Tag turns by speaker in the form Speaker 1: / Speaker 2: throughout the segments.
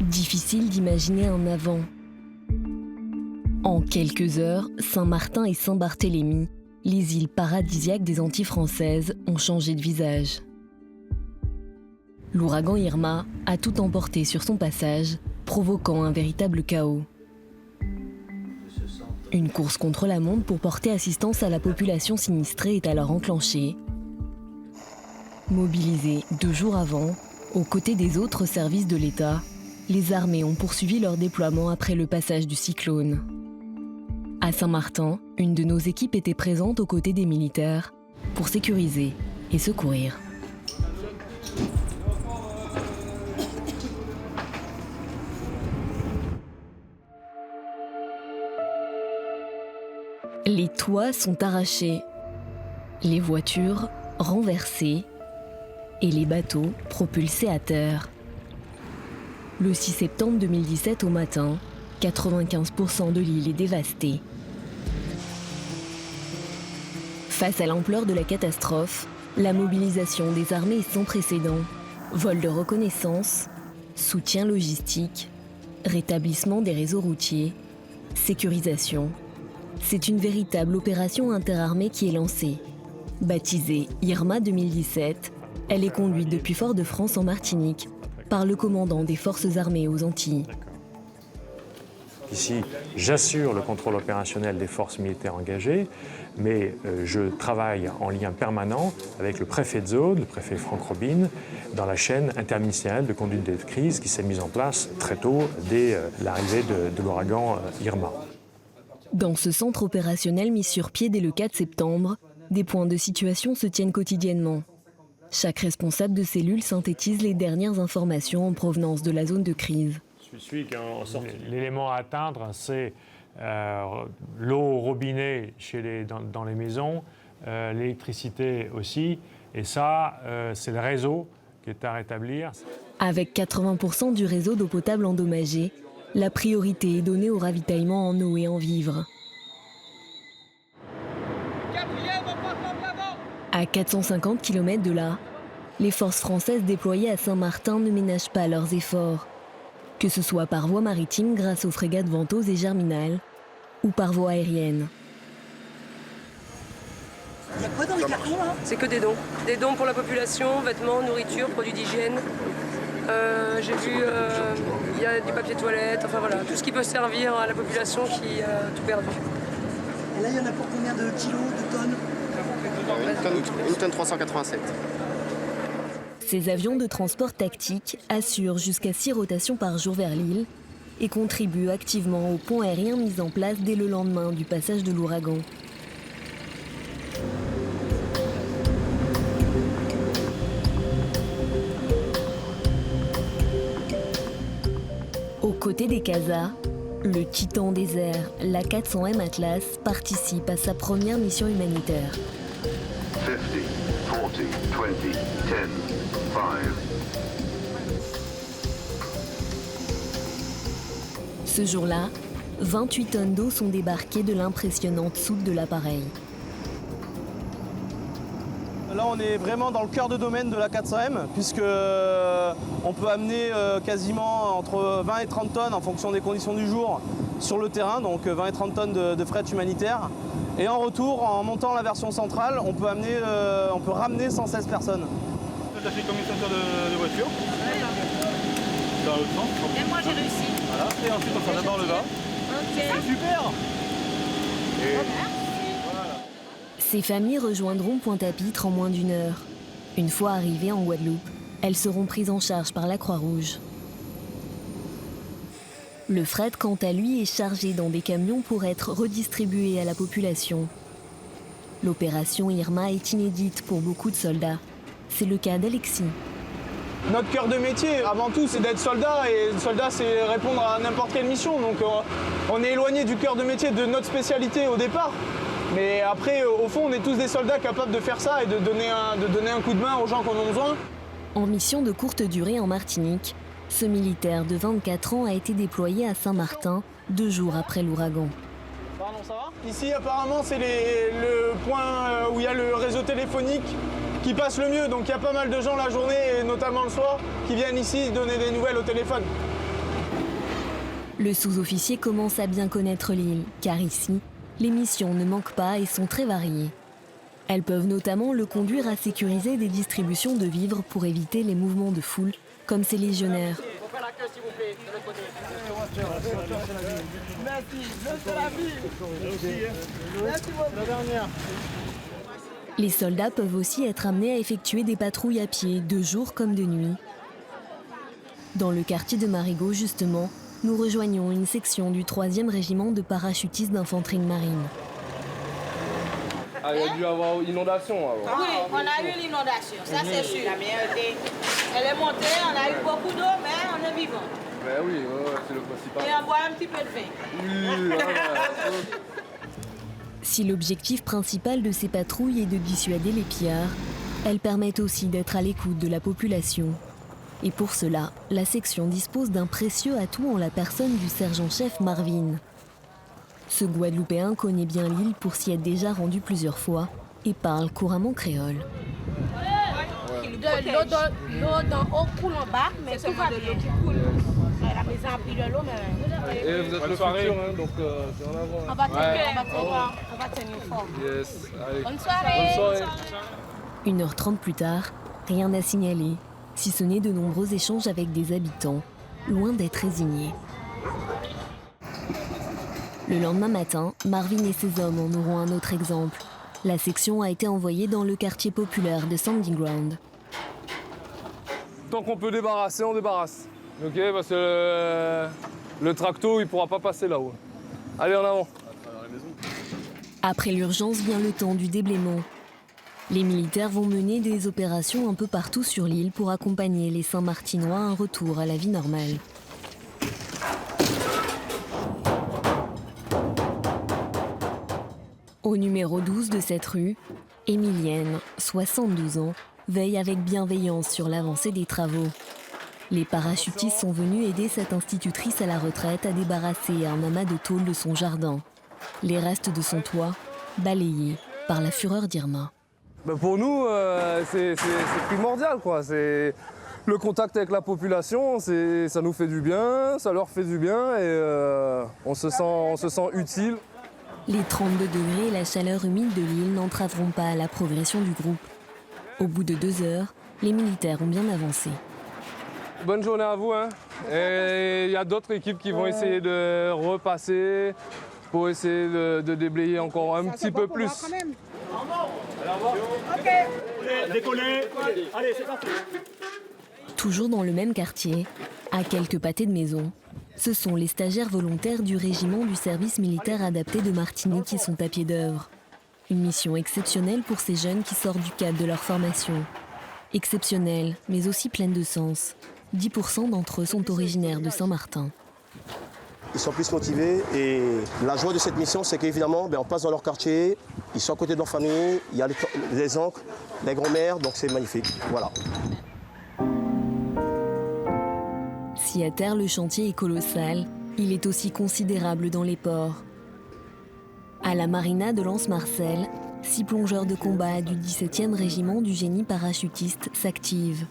Speaker 1: Difficile d'imaginer un avant. En quelques heures, Saint-Martin et Saint-Barthélemy, les îles paradisiaques des Antilles françaises, ont changé de visage. L'ouragan Irma a tout emporté sur son passage, provoquant un véritable chaos. Une course contre la montre pour porter assistance à la population sinistrée est alors enclenchée. Mobilisés 2 jours avant, aux côtés des autres services de l'État, les armées ont poursuivi leur déploiement après le passage du cyclone. À Saint-Martin, une de nos équipes était présente aux côtés des militaires pour sécuriser et secourir. Les toits sont arrachés, les voitures renversées et les bateaux propulsés à terre. Le 6 septembre 2017 au matin, 95% de l'île est dévastée. Face à l'ampleur de la catastrophe, la mobilisation des armées est sans précédent. Vol de reconnaissance, soutien logistique, rétablissement des réseaux routiers, sécurisation. C'est une véritable opération interarmée qui est lancée. Baptisée Irma 2017, elle est conduite depuis Fort-de-France en Martinique par le commandant des forces armées aux Antilles.
Speaker 2: Ici, j'assure le contrôle opérationnel des forces militaires engagées, mais je travaille en lien permanent avec le préfet de zone, le préfet Franck Robine, dans la chaîne interministérielle de conduite de crise qui s'est mise en place très tôt dès l'arrivée de l'ouragan Irma.
Speaker 1: Dans ce centre opérationnel mis sur pied dès le 4 septembre, des points de situation se tiennent quotidiennement. Chaque responsable de cellule synthétise les dernières informations en provenance de la zone de crise.
Speaker 2: L'élément à atteindre, c'est l'eau au robinet dans les maisons, l'électricité aussi, et ça, c'est le réseau qui est à rétablir.
Speaker 1: Avec 80% du réseau d'eau potable endommagé, la priorité est donnée au ravitaillement en eau et en vivres. À 450 km de là, les forces françaises déployées à Saint-Martin ne ménagent pas leurs efforts. Que ce soit par voie maritime grâce aux frégates Ventose et Germinal, ou par voie aérienne.
Speaker 3: Il y a quoi dans les cartons là ?
Speaker 4: C'est que des dons. Des dons pour la population, vêtements, nourriture, produits d'hygiène. J'ai vu, il y a du papier toilette, enfin voilà, tout ce qui peut servir à la population qui a tout perdu.
Speaker 3: Et là, il y en a pour combien de kilos, de tonnes ?
Speaker 5: Une tonne 387.
Speaker 1: Ces avions de transport tactique assurent jusqu'à 6 rotations par jour vers l'île et contribuent activement au pont aérien mis en place dès le lendemain du passage de l'ouragan. Aux côtés des CASA, le titan des airs, la 400M Atlas, participe à sa première mission humanitaire.
Speaker 6: 50, 40, 20, 10, 5.
Speaker 1: Ce jour-là, 28 tonnes d'eau sont débarquées de l'impressionnante soute de l'appareil.
Speaker 7: Là, on est vraiment dans le cœur de domaine de la 400M, puisque on peut amener quasiment entre 20 et 30 tonnes en fonction des conditions du jour sur le terrain, donc 20 et 30 tonnes de fret humanitaire. Et en retour, en montant la version centrale, on peut ramener 116 personnes.
Speaker 8: Tu as fait combien de voitures? Dans l'autre sens.
Speaker 9: Et moi j'ai réussi.
Speaker 8: Voilà, et ensuite on fait d'abord le bas.
Speaker 9: Ok.
Speaker 8: C'est super. Et...
Speaker 9: Voilà.
Speaker 1: Ces familles rejoindront Pointe-à-Pitre en moins d'1 heure. Une fois arrivées en Guadeloupe, elles seront prises en charge par la Croix-Rouge. Le fret, quant à lui, est chargé dans des camions pour être redistribué à la population. L'opération Irma est inédite pour beaucoup de soldats. C'est le cas d'Alexis.
Speaker 7: Notre cœur de métier, avant tout, c'est d'être soldat, et soldat, c'est répondre à n'importe quelle mission. Donc on est éloigné du cœur de métier, de notre spécialité au départ. Mais après, au fond, on est tous des soldats capables de faire ça et de donner un coup de main aux gens qui en ont besoin.
Speaker 1: En mission de courte durée en Martinique, ce militaire de 24 ans a été déployé à Saint-Martin 2 jours après l'ouragan.
Speaker 7: Pardon, ça va ? Ici, apparemment, c'est le point où il y a le réseau téléphonique qui passe le mieux. Donc il y a pas mal de gens la journée, et notamment le soir, qui viennent ici donner des nouvelles au téléphone.
Speaker 1: Le sous-officier commence à bien connaître l'île, car ici, les missions ne manquent pas et sont très variées. Elles peuvent notamment le conduire à sécuriser des distributions de vivres pour éviter les mouvements de foule, comme ces légionnaires. Les soldats peuvent aussi être amenés à effectuer des patrouilles à pied, de jour comme de nuit. Dans le quartier de Marigot, justement, nous rejoignons une section du 3e régiment de parachutistes d'infanterie marine.
Speaker 10: Ah, il y a dû y avoir inondation avant.
Speaker 9: Oui, on a eu l'inondation, ça c'est sûr. Elle est montée, on a eu beaucoup d'eau, mais on est vivant.
Speaker 10: Ben oui, c'est le principal.
Speaker 9: Et on boit un petit peu de vin.
Speaker 10: Oui, ouais.
Speaker 1: Si l'objectif principal de ces patrouilles est de dissuader les pillards, elles permettent aussi d'être à l'écoute de la population. Et pour cela, la section dispose d'un précieux atout en la personne du sergent-chef Marvin. Ce Guadeloupéen connaît bien l'île pour s'y être déjà rendu plusieurs fois et parle couramment créole.
Speaker 9: L'eau d'en haut coule en bas, mais tout va bien. La maison a pris de l'eau, mais...
Speaker 10: Et vous êtes le futur, hein, donc c'est en avant.
Speaker 9: On va tenir fort.
Speaker 10: Yes, allez.
Speaker 9: Bonne soirée.
Speaker 10: Bonne soirée.
Speaker 1: 1h30 plus tard, rien à signaler, si ce n'est de nombreux échanges avec des habitants, loin d'être résignés. Le lendemain matin, Marvin et ses hommes en auront un autre exemple. La section a été envoyée dans le quartier populaire de Sandy Ground.
Speaker 10: Tant qu'on peut débarrasser, on débarrasse. Ok, parce que le tracto, il pourra pas passer là-haut. Allez, en avant.
Speaker 1: Après l'urgence vient le temps du déblaiement. Les militaires vont mener des opérations un peu partout sur l'île pour accompagner les Saint-Martinois à un retour à la vie normale. Au numéro 12 de cette rue, Émilienne, 72 ans, veille avec bienveillance sur l'avancée des travaux. Les parachutistes sont venus aider cette institutrice à la retraite à débarrasser un amas de tôle de son jardin. Les restes de son toit, balayés par la fureur d'Irma.
Speaker 10: Pour nous, c'est primordial, quoi. C'est le contact avec la population, ça nous fait du bien, ça leur fait du bien et on se sent utile.
Speaker 1: Les 32 degrés et la chaleur humide de l'île n'entraveront pas la progression du groupe. Au bout de 2 heures, les militaires ont bien avancé.
Speaker 10: Bonne journée à vous. Hein. Et il y a d'autres équipes qui vont essayer de repasser pour essayer de déblayer encore un petit peu plus.
Speaker 1: Toujours dans le même quartier, à quelques pâtés de maison, ce sont les stagiaires volontaires du régiment du service militaire adapté de Martinique qui sont à pied d'œuvre. Une mission exceptionnelle pour ces jeunes qui sortent du cadre de leur formation. Exceptionnelle, mais aussi pleine de sens. 10% d'entre eux sont originaires de Saint-Martin.
Speaker 11: Ils sont plus motivés et la joie de cette mission, c'est qu'évidemment, on passe dans leur quartier, ils sont à côté de leur famille, il y a les oncles, les grands-mères, donc c'est magnifique. Voilà.
Speaker 1: Si à terre le chantier est colossal, il est aussi considérable dans les ports. À la marina de Lens-Marcel, 6 plongeurs de combat du 17e régiment du génie parachutiste s'activent.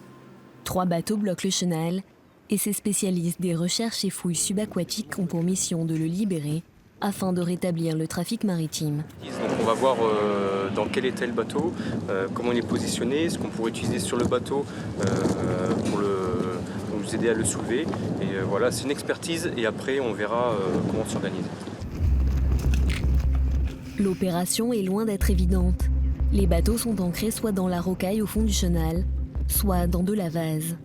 Speaker 1: 3 bateaux bloquent le chenal et ces spécialistes des recherches et fouilles subaquatiques ont pour mission de le libérer afin de rétablir le trafic maritime.
Speaker 12: Donc on va voir dans quel état est le bateau, comment il est positionné, ce qu'on pourrait utiliser sur le bateau pour nous aider à le soulever. Et voilà, c'est une expertise et après on verra comment s'organiser.
Speaker 1: L'opération est loin d'être évidente. Les bateaux sont ancrés soit dans la rocaille au fond du chenal, soit dans de la vase.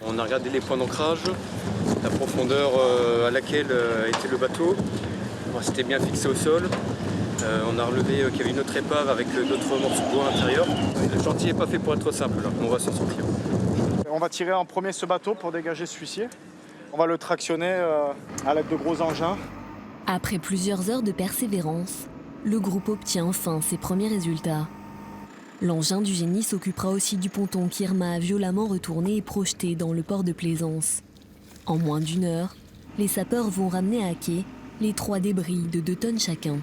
Speaker 12: On a regardé les points d'ancrage, la profondeur à laquelle était le bateau, c'était bien fixé au sol. On a relevé qu'il y avait une autre épave avec d'autres morceaux de bois à l'intérieur. Le chantier n'est pas fait pour être simple, là. On va s'en sortir.
Speaker 13: On va tirer en premier ce bateau pour dégager ce fusier.
Speaker 8: On va le tractionner à l'aide de gros engins.
Speaker 1: Après plusieurs heures de persévérance, le groupe obtient enfin ses premiers résultats. L'engin du génie s'occupera aussi du ponton qu'Irma a violemment retourné et projeté dans le port de Plaisance. En moins d'1 heure, les sapeurs vont ramener à quai les 3 débris de 2 tonnes chacun.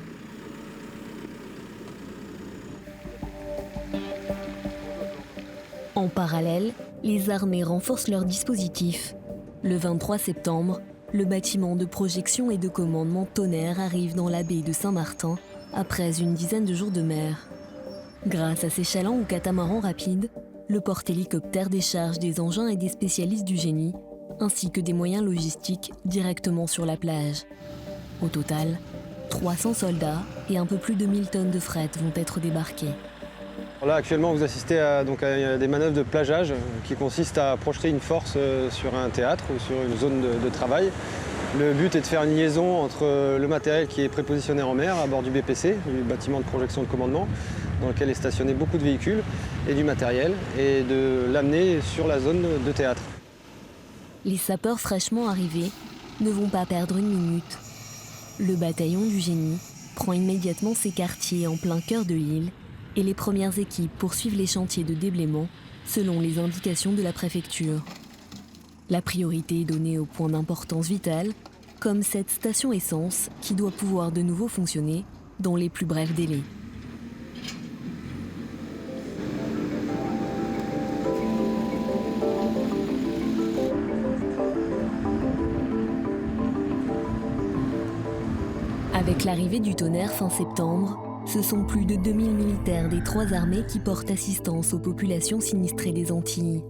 Speaker 1: En parallèle, les armées renforcent leur dispositif. Le 23 septembre, le bâtiment de projection et de commandement Tonnerre arrive dans la baie de Saint-Martin après une dizaine de jours de mer. Grâce à ses chalands ou catamarans rapides, le porte-hélicoptère décharge des engins et des spécialistes du génie, ainsi que des moyens logistiques directement sur la plage. Au total, 300 soldats et un peu plus de 1000 tonnes de fret vont être débarqués.
Speaker 13: Là, actuellement, vous assistez à des manœuvres de plageage qui consistent à projeter une force sur un théâtre ou sur une zone de travail. Le but est de faire une liaison entre le matériel qui est prépositionné en mer à bord du BPC, du bâtiment de projection de commandement, dans lequel est stationné beaucoup de véhicules et du matériel, et de l'amener sur la zone de théâtre.
Speaker 1: Les sapeurs fraîchement arrivés ne vont pas perdre une minute. Le bataillon du génie prend immédiatement ses quartiers en plein cœur de l'île et les premières équipes poursuivent les chantiers de déblaiement selon les indications de la préfecture. La priorité est donnée aux points d'importance vitale, comme cette station essence qui doit pouvoir de nouveau fonctionner dans les plus brefs délais. Avec l'arrivée du Tonnerre fin septembre, ce sont plus de 2000 militaires des 3 armées qui portent assistance aux populations sinistrées des Antilles.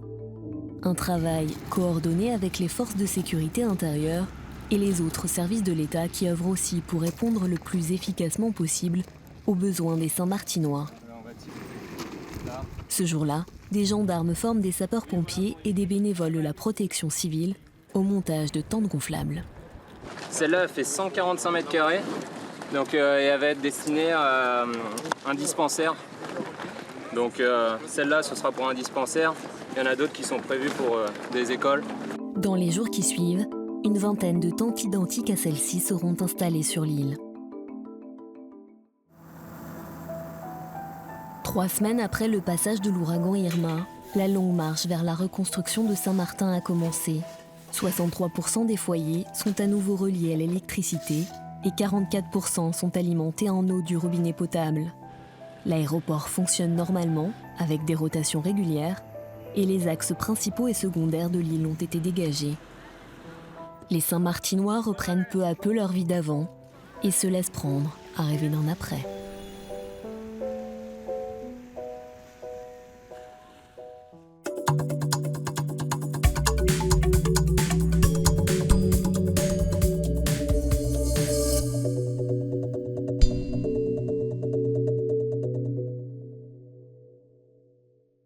Speaker 1: Un travail coordonné avec les forces de sécurité intérieure et les autres services de l'État qui œuvrent aussi pour répondre le plus efficacement possible aux besoins des Saint-Martinois. Ce jour-là, des gendarmes forment des sapeurs-pompiers et des bénévoles de la protection civile au montage de tentes gonflables.
Speaker 12: Celle-là fait 145 mètres carrés, donc elle va être destinée à un dispensaire. Donc celle-là, ce sera pour un dispensaire. Il y en a d'autres qui sont prévues pour des écoles.
Speaker 1: Dans les jours qui suivent, une vingtaine de tentes identiques à celle-ci seront installées sur l'île. 3 semaines après le passage de l'ouragan Irma, la longue marche vers la reconstruction de Saint-Martin a commencé. 63% des foyers sont à nouveau reliés à l'électricité et 44% sont alimentés en eau du robinet potable. L'aéroport fonctionne normalement, avec des rotations régulières, et les axes principaux et secondaires de l'île ont été dégagés. Les Saint-Martinois reprennent peu à peu leur vie d'avant et se laissent prendre à rêver d'un après.